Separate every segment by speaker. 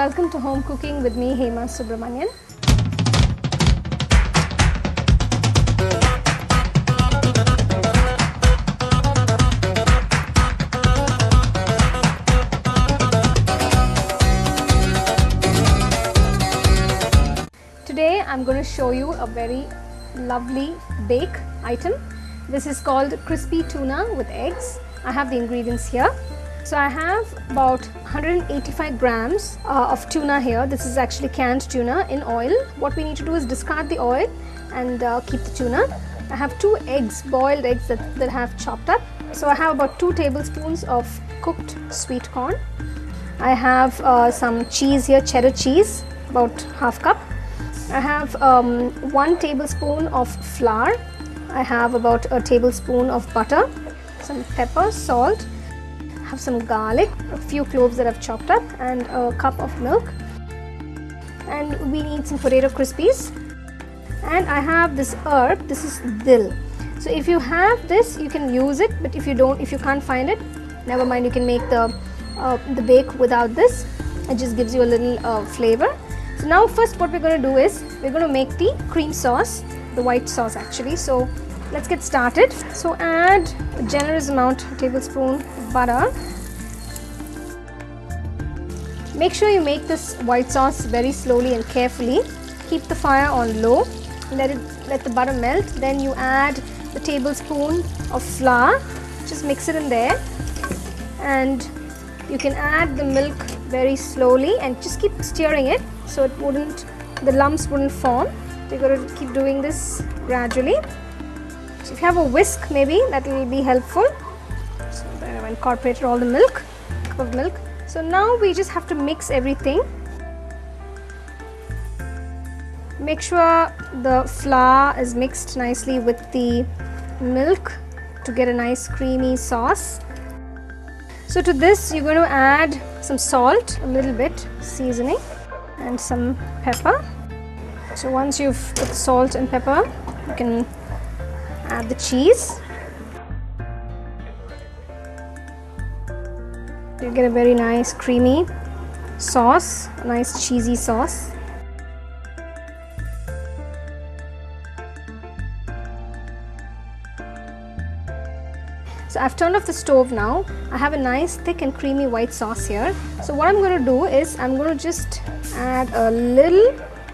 Speaker 1: welcome to Home Cooking with me, Hema Subramanian. Today I'm going to show you a very lovely bake item. This is called crispy tuna with eggs. I have the ingredients here. So I have about 185 grams of tuna here. This is actually canned tuna in oil. What we need to do is discard the oil and keep the tuna. I have 2 eggs, boiled eggs that I have chopped up. So I have about 2 tablespoons of cooked sweet corn. I have some cheese here, cheddar cheese, about half cup. I have 1 tablespoon of flour. I have about a tablespoon of butter, some pepper, salt. I have some garlic, a few cloves that I've chopped up, and a cup of milk. And we need some potato crispies. And I have this herb. This is dill. So if you have this, you can use it. But if you don't, if you can't find it, never mind. You can make the bake without this. It just gives you a little flavor. So now first what we're going to do is we're going to make the cream sauce, the white sauce actually. So let's get started. So add a generous amount, a tablespoon of butter. Make sure you make this white sauce very slowly and carefully. Keep the fire on low. Let the butter melt. Then you add the tablespoon of flour. Just mix it in there. And you can add the milk very slowly and just keep stirring it so the lumps wouldn't form. You're going to keep doing this gradually. So if you have a whisk, maybe that will be helpful. So I've incorporated all the milk, cup of milk. So now we just have to mix everything. Make sure the flour is mixed nicely with the milk to get a nice creamy sauce. So to this you're going to add some salt, a little bit seasoning, and some pepper. So once you've put salt and pepper, you can add the cheese. You get a very nice creamy sauce, a nice cheesy sauce. So I've turned off the stove now. I have a nice thick and creamy white sauce here. So what I'm going to do is I'm going to just add a little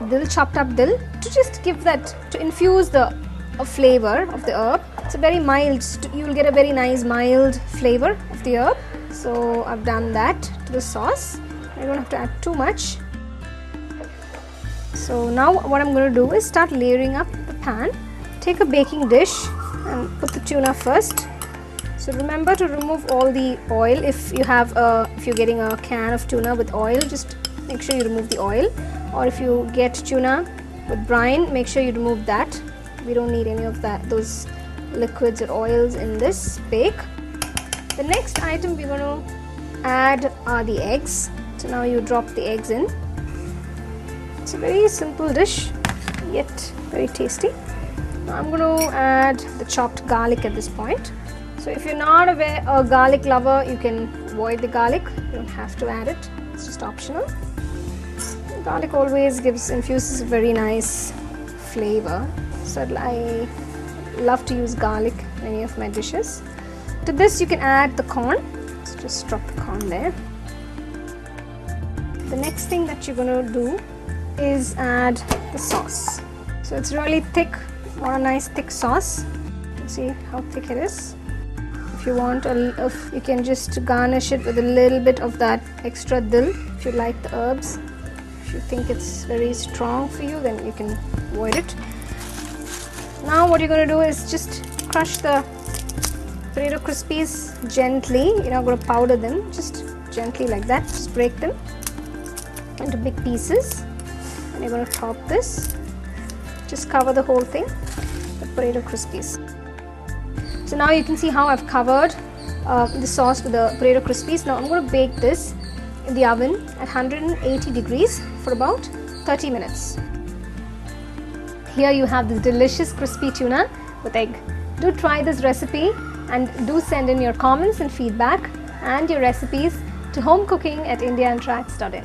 Speaker 1: dill, chopped up dill, to just give that, to infuse the flavor of the herb. It's a very mild, you will get a very nice mild flavor of the herb. So I've done that to the sauce. I don't have to add too much. So now what I'm going to do is start layering up the pan. Take a baking dish and put the tuna first. So remember to remove all the oil. If you're getting a can of tuna with oil, just make sure you remove the oil. Or if you get tuna with brine, make sure you remove that. We don't need any of those liquids or oils in this bake. The next item we're going to add are the eggs. So now you drop the eggs in. It's a very simple dish, yet very tasty. Now I'm going to add the chopped garlic at this point. So if you're not a garlic lover, you can avoid the garlic. You don't have to add it. It's just optional. Garlic always infuses a very nice flavor. So I love to use garlic in any of my dishes. To this you can add the corn. So just drop the corn there. The next thing that you're going to do is add the sauce. So it's really thick, or a nice thick sauce. You can see how thick it is. If you want, you can just garnish it with a little bit of that extra dill if you like the herbs. If you think it's very strong for you, then you can avoid it. Now what you're going to do is just crush the potato crispies gently. You're not going to powder them, just gently like that. Just break them into big pieces. And you're going to top this. Just cover the whole thing with potato crispies. So now you can see how I've covered the sauce with the potato crispies. Now I'm going to bake this in the oven at 180 degrees for about 30 minutes. Here you have this delicious crispy tuna with egg. Do try this recipe and do send in your comments and feedback and your recipes to homecooking@indiantracks.in.